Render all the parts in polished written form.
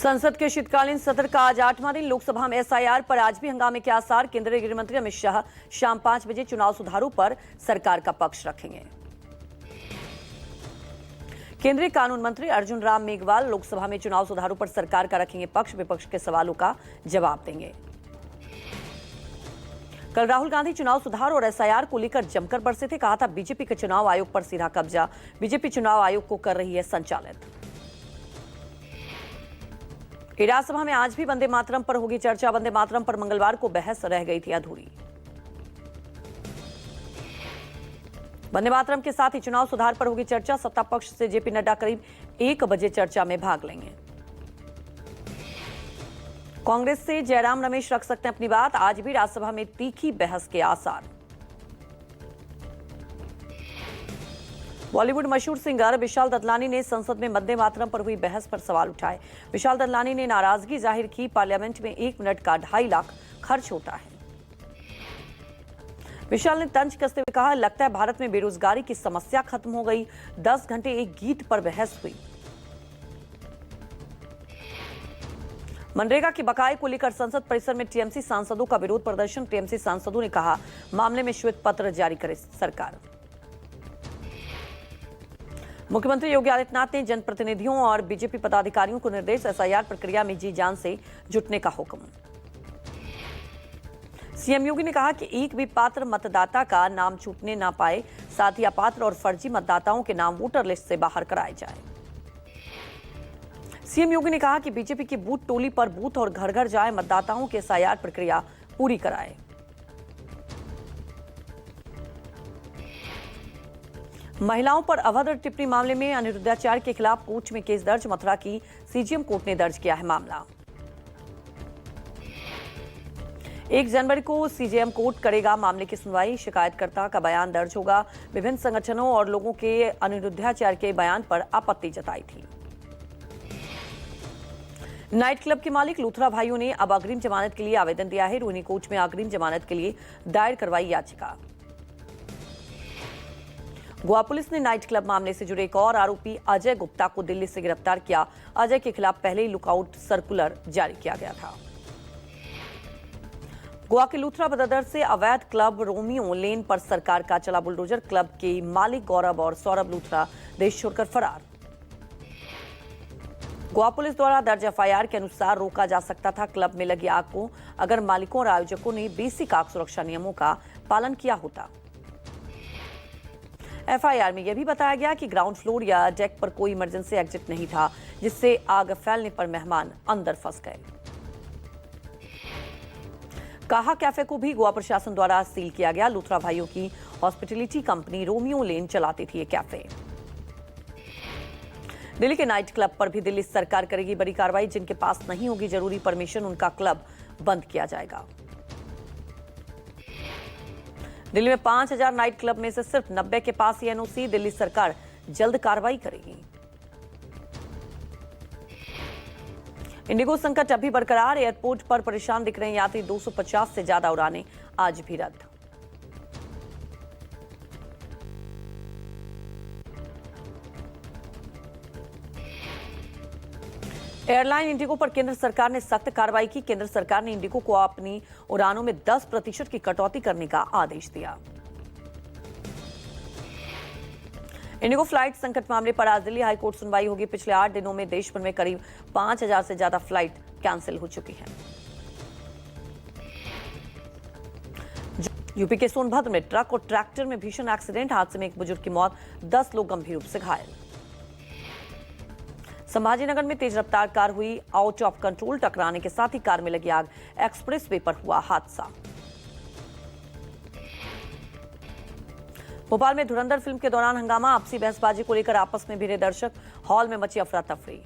संसद के शीतकालीन सत्र का आज 8वां दिन। लोकसभा में एसआईआर पर आज भी हंगामे के आसार। केंद्रीय गृह मंत्री अमित शाह शाम 5 बजे चुनाव सुधारों पर सरकार का पक्ष रखेंगे। केंद्रीय कानून मंत्री अर्जुन राम मेघवाल लोकसभा में चुनाव सुधारों पर सरकार का रखेंगे पक्ष। विपक्ष के सवालों का जवाब देंगे। कल राहुल गांधी चुनाव सुधार और एसआईआर को लेकर जमकर बरसे थे। कहा था बीजेपी के चुनाव आयोग पर सीधा कब्जा। बीजेपी चुनाव आयोग को कर रही है संचालित। राज्यसभा में आज भी वंदे मातरम पर होगी चर्चा। वंदे मातरम पर मंगलवार को बहस रह गई थी अधूरी। वंदे मातरम के साथ ही चुनाव सुधार पर होगी चर्चा। सत्ता पक्ष से जेपी नड्डा करीब 1 बजे चर्चा में भाग लेंगे। कांग्रेस से जयराम रमेश रख सकते हैं अपनी बात। आज भी राज्यसभा में तीखी बहस के आसार। बॉलीवुड मशहूर सिंगर विशाल ददलानी ने संसद में वंदे मातरम पर हुई बहस पर सवाल उठाए। विशाल ददलानी ने नाराजगी जाहिर की। पार्लियामेंट में 1 मिनट का 2.5 लाख खर्च होता है। विशाल ने तंज कसते हुए कहा, लगता है भारत में बेरोजगारी की समस्या खत्म हो गई। 10 घंटे एक गीत पर बहस हुई। मनरेगा के बकाये को लेकर संसद परिसर में टीएमसी सांसदों का विरोध प्रदर्शन। टीएमसी सांसदों ने कहा, मामले में श्वेत पत्र जारी करे सरकार। मुख्यमंत्री योगी आदित्यनाथ ने जनप्रतिनिधियों और बीजेपी पदाधिकारियों को निर्देश। एसआईआर प्रक्रिया में जी जान से जुटने का हुक्म। सीएम योगी ने कहा कि एक भी पात्र मतदाता का नाम छूटने ना पाए। साथ ही अपात्र और फर्जी मतदाताओं के नाम वोटर लिस्ट से बाहर कराए जाए। सीएम योगी ने कहा कि बीजेपी की बूथ टोली पर बूथ और घर घर जाए मतदाताओं की एसआईआर प्रक्रिया पूरी कराए। महिलाओं पर अभद्र टिप्पणी मामले में अनिरुद्धाचार्य के खिलाफ कोर्ट में केस दर्ज। मथुरा की सीजीएम कोर्ट ने दर्ज किया है मामला। 1 जनवरी को सीजेएम कोर्ट करेगा मामले की सुनवाई। शिकायतकर्ता का बयान दर्ज होगा। विभिन्न संगठनों और लोगों के अनिरुद्धाचार्य के बयान पर आपत्ति जताई थी। नाइट क्लब के मालिक लूथरा भाइयों ने अब अग्रिम जमानत के लिए आवेदन दिया है। रोहिणी कोर्ट में अग्रिम जमानत के लिए दायर करवाई याचिका। गोवा पुलिस ने नाइट क्लब मामले से जुड़े एक और आरोपी अजय गुप्ता को दिल्ली से गिरफ्तार किया। अजय के खिलाफ पहले ही लुकआउट सर्कुलर जारी किया गया था। गोवा के लूथरा बददर से अवैध क्लब रोमियो लेन पर सरकार का चला बुलडोजर। क्लब के मालिक गौरव और सौरभ लूथरा देश छोड़कर फरार। गोवा पुलिस द्वारा दर्ज एफआईआर के अनुसार रोका जा सकता था क्लब में लगी आग को, अगर मालिकों और आयोजकों ने बेसिक आग सुरक्षा नियमों का पालन किया होता। एफआईआर में यह भी बताया गया कि ग्राउंड फ्लोर या डेक पर कोई इमरजेंसी एग्जिट नहीं था, जिससे आग फैलने पर मेहमान अंदर फंस गए। काहा कैफे को भी गोवा प्रशासन द्वारा सील किया गया। लूथरा भाइयों की हॉस्पिटैलिटी कंपनी रोमियो लेन चलाती थी ये कैफे। दिल्ली के नाइट क्लब पर भी दिल्ली सरकार करेगी बड़ी कार्रवाई। जिनके पास नहीं होगी जरूरी परमिशन, उनका क्लब बंद किया जाएगा। दिल्ली में 5000 नाइट क्लब में से सिर्फ 90 के पास ही एनओसी। दिल्ली सरकार जल्द कार्रवाई करेगी। इंडिगो संकट अभी बरकरार। एयरपोर्ट पर परेशान दिख रहे हैं यात्री। 250 से ज्यादा उड़ानें आज भी रद्द। एयरलाइन इंडिगो पर केंद्र सरकार ने सख्त कार्रवाई की। केंद्र सरकार ने इंडिगो को अपनी उड़ानों में 10% की कटौती करने का आदेश दिया। इंडिगो फ्लाइट संकट मामले पर आज दिल्ली हाईकोर्ट सुनवाई होगी। पिछले 8 दिनों में देश भर में करीब 5000 से ज्यादा फ्लाइट कैंसिल हो चुकी हैं। यूपी के सोनभद्र में ट्रक और ट्रैक्टर में भीषण एक्सीडेंट। हादसे में एक बुजुर्ग की मौत, 10 लोग गंभीर रूप से घायल। संभाजीनगर में तेज रफ्तार कार हुई आउट ऑफ कंट्रोल। टकराने के साथ ही कार में लगी आग। एक्सप्रेसवे पर हुआ हादसा। भोपाल में धुरंधर फिल्म के दौरान हंगामा। आपसी बहसबाजी को लेकर आपस में भिड़े दर्शक। हॉल में मची अफरा तफरी।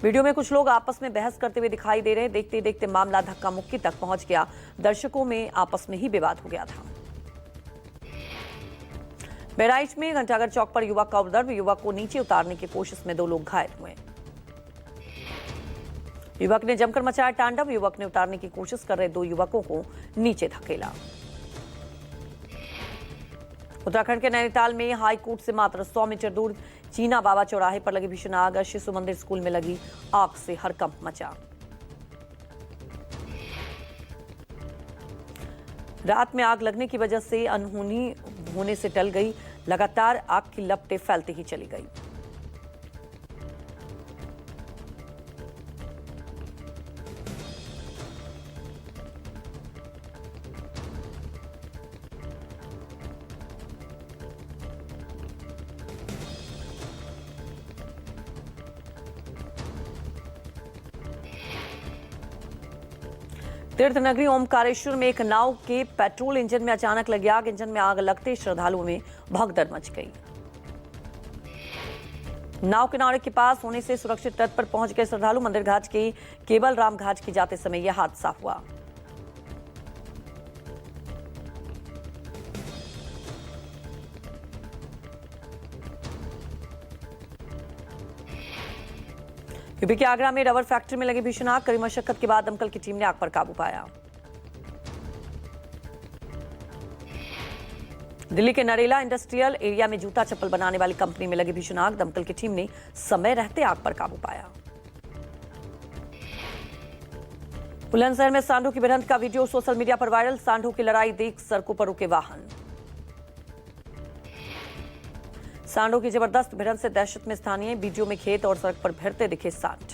वीडियो में कुछ लोग आपस में बहस करते हुए दिखाई दे रहे। देखते देखते मामला धक्का मुक्की तक पहुंच गया। दर्शकों में आपस में ही विवाद हो गया था। बहराइच में घंटाघर चौक पर युवक का उपद्रव। युवक को नीचे उतारने की कोशिश में 2 लोग घायल हुए। युवक ने जमकर मचाया तांडव। युवक ने उतारने की कोशिश कर रहे 2 युवकों को नीचे धकेला। उत्तराखंड के नैनीताल में हाई कोर्ट से मात्र 100 मीटर दूर चीना बाबा चौराहे पर लगी भीषण आग, शिशु मंदिर स्कूल में लगी आग से हड़कंप मचा। रात में आग लगने की वजह से अनहोनी होने से टल गई, लगातार आग की लपटें फैलती ही चली गई। तीर्थ नगरी ओमकारेश्वर में एक नाव के पेट्रोल इंजन में अचानक लगी आग। इंजन में आग लगते श्रद्धालुओं में भगदड़ मच गई। नाव किनारे के पास होने से सुरक्षित तट पर पहुंच गए श्रद्धालु। मंदिर घाट के केवल राम घाट की जाते समय यह हादसा हुआ। यूपी के आगरा में रबर फैक्ट्री में लगी भीषण आग। कड़ी मशक्कत के बाद दमकल की टीम ने आग पर काबू पाया। दिल्ली के नरेला इंडस्ट्रियल एरिया में जूता चप्पल बनाने वाली कंपनी में लगी भीषण आग। दमकल की टीम ने समय रहते आग पर काबू पाया। बुलंदशहर में सांडों की भिड़ंत का वीडियो सोशल मीडिया पर वायरल। सांडों की लड़ाई देख सड़कों पर रुके वाहन। सांडों की जबरदस्त भिड़ंत से दहशत में स्थानीय। वीडियो में खेत और सड़क पर भिड़ते दिखे सांड।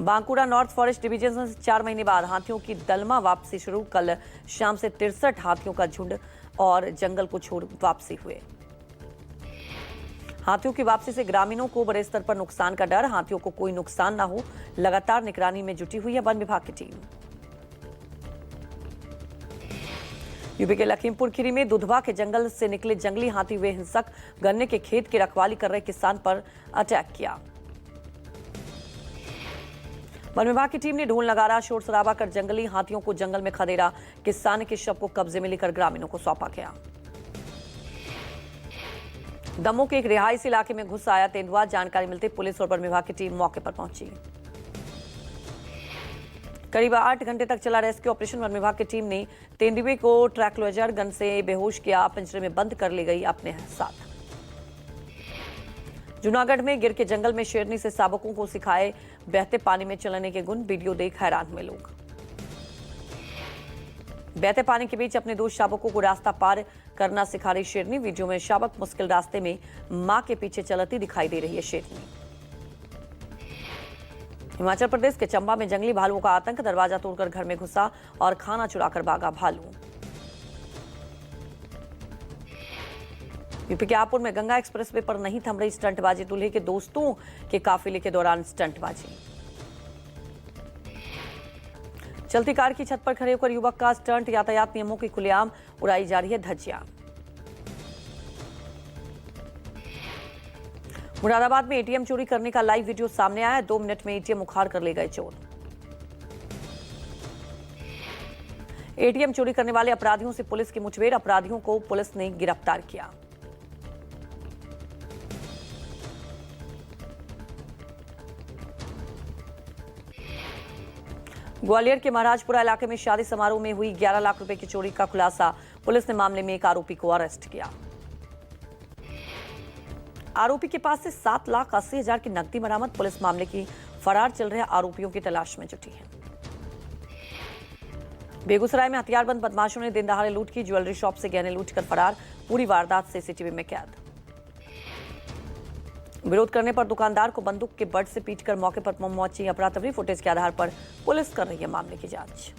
बांकुड़ा नॉर्थ फॉरेस्ट डिवीजन से 4 महीने बाद हाथियों की दलमा वापसी शुरू। कल शाम से 63 हाथियों का झुंड और जंगल को छोड़ वापसी हुए। हाथियों की वापसी से ग्रामीणों को बड़े स्तर पर नुकसान का डर। हाथियों को कोई नुकसान न हो, लगातार निगरानी में जुटी हुई है वन विभाग की टीम। यूपी के लखीमपुर खीरी में दुधवा के जंगल से निकले जंगली हाथी हुए हिंसक। गन्ने के खेत की रखवाली कर रहे किसान पर अटैक किया। वन विभाग की टीम ने ढोल नगारा शोर शराबा कर जंगली हाथियों को जंगल में खदेड़ा। किसान के शव को कब्जे में लेकर ग्रामीणों को सौंपा गया। दमोह के एक रिहायशी इलाके में घुस आया तेंदुआ। जानकारी मिलते पुलिस और वन विभाग की टीम मौके पर पहुंची। करीब 8 घंटे तक चला रेस्क्यू ऑपरेशन। वन विभाग की टीम ने तेंदुए को ट्रैंक्विलाइजर गन से बेहोश किया। पिंजरे में बंद कर ली गई अपने साथ। जूनागढ़ में गिर के जंगल में शेरनी से शावकों को सिखाए बहते पानी में चलने के गुण। वीडियो देख हैरान हुए लोग। बहते पानी के बीच अपने 2 शावकों को रास्ता पार करना सिखा रही शेरनी। वीडियो में शावक मुश्किल रास्ते में मां के पीछे चलती दिखाई दे रही है शेरनी। हिमाचल प्रदेश के चंबा में जंगली भालुओं का आतंक। दरवाजा तोड़कर घर में घुसा और खाना चुराकर भागा भालू। यूपी के हापुड़ में गंगा एक्सप्रेसवे पर नहीं थम रही स्टंटबाजी। दूल्हे के दोस्तों के काफिले के दौरान स्टंटबाजी। चलती कार की छत पर खड़े होकर युवक का स्टंट। यातायात नियमों की खुलेआम उड़ाई जा रही है धज्जियां। मुरादाबाद में एटीएम चोरी करने का लाइव वीडियो सामने आया। 2 मिनट में एटीएम उखाड़ कर ले गए चोर। एटीएम चोरी करने वाले अपराधियों से पुलिस की मुठभेड़। अपराधियों को पुलिस ने गिरफ्तार किया। ग्वालियर के महाराजपुरा इलाके में शादी समारोह में हुई 11 लाख रुपए की चोरी का खुलासा। पुलिस ने मामले में एक आरोपी को अरेस्ट किया। आरोपी के पास से 7,80,000 की नकदी बरामद। पुलिस मामले की फरार चल रहे आरोपियों की तलाश में जुटी है। बेगूसराय में हथियारबंद बदमाशों ने दिन दहाड़े लूट की। ज्वेलरी शॉप से गहने लूट कर फरार। पूरी वारदात सीसीटीवी में कैद। विरोध करने पर दुकानदार को बंदूक के बट से पीटकर मौके पर पहुंची अपराधी। फुटेज के आधार पर पुलिस कर रही है मामले की जांच।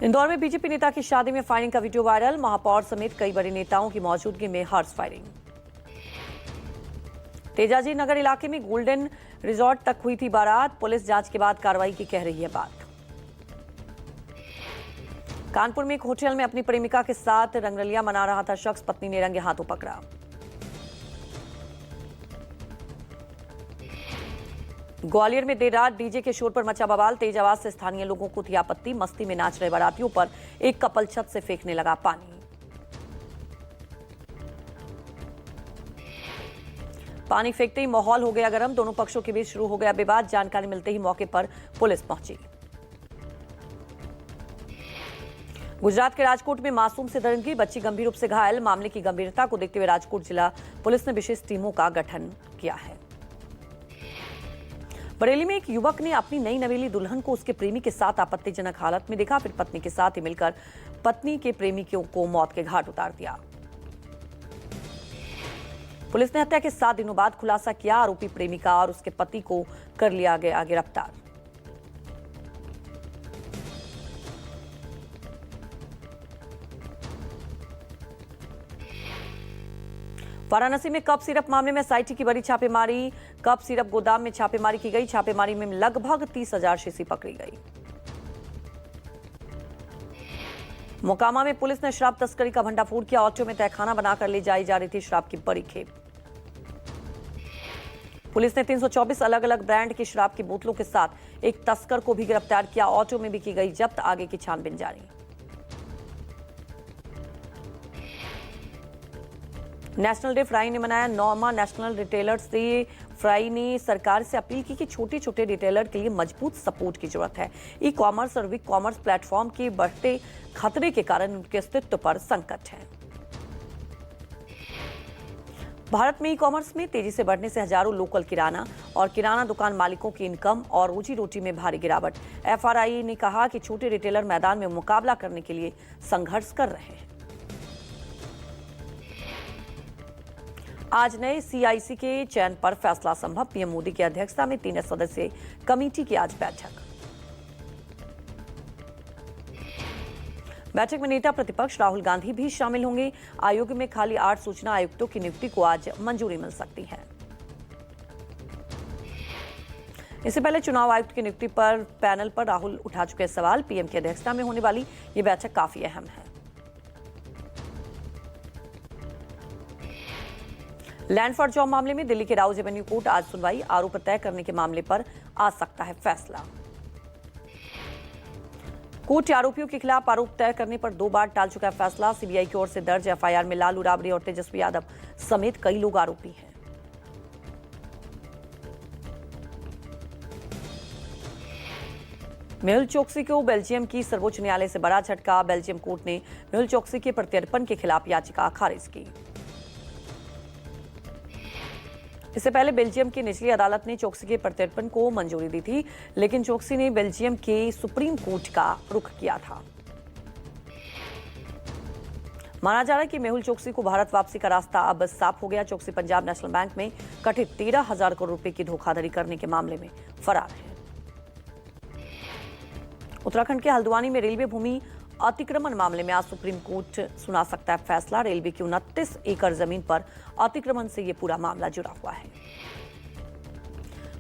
इंदौर में बीजेपी नेता की शादी में फायरिंग का वीडियो वायरल। महापौर समेत कई बड़े नेताओं की मौजूदगी में हॉर्स फायरिंग। तेजाजी नगर इलाके में गोल्डन रिजॉर्ट तक हुई थी बारात। पुलिस जांच के बाद कार्रवाई की कह रही है बात। कानपुर में एक होटल में अपनी प्रेमिका के साथ रंगरलिया मना रहा था शख्स। पत्नी ने रंगे हाथों पकड़ा। ग्वालियर में देर रात डीजे के शोर पर मचा बवाल। तेज आवाज से स्थानीय लोगों को थी आपत्ति। मस्ती में नाच रहे बारातियों पर एक कपल छत से फेंकने लगा पानी। पानी फेंकते ही माहौल हो गया गर्म। दोनों पक्षों के बीच शुरू हो गया विवाद। जानकारी मिलते ही मौके पर पुलिस पहुंची। गुजरात के राजकोट में मासूम से दरिंदगी, बच्ची गंभीर रूप से घायल। मामले की गंभीरता को देखते हुए राजकोट जिला पुलिस ने विशेष टीमों का गठन किया है। बरेली में एक युवक ने अपनी नई नवेली दुल्हन को उसके प्रेमी के साथ आपत्तिजनक हालत में देखा, फिर पत्नी के साथ ही मिलकर पत्नी के प्रेमी को मौत के घाट उतार दिया। पुलिस ने हत्या के 7 दिनों बाद खुलासा किया। आरोपी प्रेमिका और उसके पति को कर लिया गया गिरफ्तार। वाराणसी में कप सिरप मामले में एसआईटी की बड़ी छापेमारी। कप सिरप गोदाम में छापेमारी की गई। छापेमारी में लगभग 30,000 शीशी पकड़ी गई। मोकामा में पुलिस ने शराब तस्करी का भंडाफोड़ किया। ऑटो में तहखाना बनाकर ले जाई जा रही थी शराब की बड़ी खेप। पुलिस ने 324 अलग अलग ब्रांड की शराब की बोतलों के साथ एक तस्कर को भी गिरफ्तार किया। ऑटो में भी की गई जब्त। आगे की छानबीन जारी। नेशनल डे फ्राई ने मनाया। 9वां नेशनल रिटेलर्स डे। फ्राई ने सरकार से अपील की कि छोटे छोटे रिटेलर के लिए मजबूत सपोर्ट की जरूरत है। ई कॉमर्स और विग कॉमर्स प्लेटफॉर्म के बढ़ते खतरे के कारण उनके अस्तित्व पर संकट है। भारत में ई कॉमर्स में तेजी से बढ़ने से हजारों लोकल किराना और किराना दुकान मालिकों की इनकम और रोजी रोटी में भारी गिरावट। एफआरआई ने कहा कि छोटे रिटेलर मैदान में मुकाबला करने के लिए संघर्ष कर रहे हैं। आज नए सीआईसी के चयन पर फैसला संभव। पीएम मोदी की अध्यक्षता में 3 सदस्यीय कमेटी की आज बैठक। बैठक में नेता प्रतिपक्ष राहुल गांधी भी शामिल होंगे। आयोग में खाली 8 सूचना आयुक्तों की नियुक्ति को आज मंजूरी मिल सकती है। इससे पहले चुनाव आयुक्त की नियुक्ति पर पैनल पर राहुल उठा चुके सवाल। पीएम की अध्यक्षता में होने वाली ये बैठक काफी अहम है। लैंड फॉर जॉब मामले में दिल्ली के राउज एवेन्यू कोर्ट आज सुनवाई। आरोप तय करने के मामले पर आ सकता है फैसला। कोर्ट आरोपियों के खिलाफ आरोप तय करने पर 2 बार टाल चुका है फैसला। सीबीआई की ओर से दर्ज एफआईआर में लालू राबड़ी और तेजस्वी यादव समेत कई लोग आरोपी हैं। मेहुल चोकसी को बेल्जियम की सर्वोच्च न्यायालय से बड़ा झटका। बेल्जियम कोर्ट ने मेहुल चोकसी के प्रत्यर्पण के खिलाफ याचिका खारिज की। इससे पहले बेल्जियम की निचली अदालत ने चोकसी के प्रत्यर्पण को मंजूरी दी थी, लेकिन चोकसी ने बेल्जियम के सुप्रीम कोर्ट का रुख किया था। माना जा रहा है कि मेहुल चोकसी को भारत वापसी का रास्ता अब साफ हो गया। चोकसी पंजाब नेशनल बैंक में कथित 13,000 करोड़ रुपए की धोखाधड़ी करने के मामले में फरार है। उत्तराखंड के हल्द्वानी में रेलवे भूमि अतिक्रमण मामले में आज सुप्रीम कोर्ट सुना सकता है फैसला। रेलवे की 29 एकड़ जमीन पर अतिक्रमण से यह पूरा मामला जुड़ा हुआ है।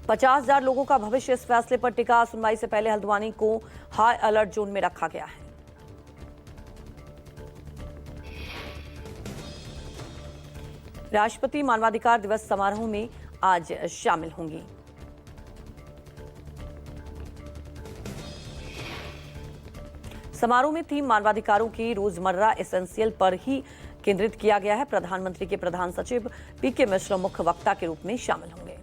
50,000 लोगों का भविष्य इस फैसले पर टिका। सुनवाई से पहले हल्द्वानी को हाई अलर्ट जोन में रखा गया है। राष्ट्रपति मानवाधिकार दिवस समारोह में आज शामिल होंगी। समारोह में थीम मानवाधिकारों की रोजमर्रा एसेंशियल पर ही केंद्रित किया गया है। प्रधानमंत्री के प्रधान सचिव पीके मिश्रा मुख्य वक्ता के रूप में शामिल होंगे।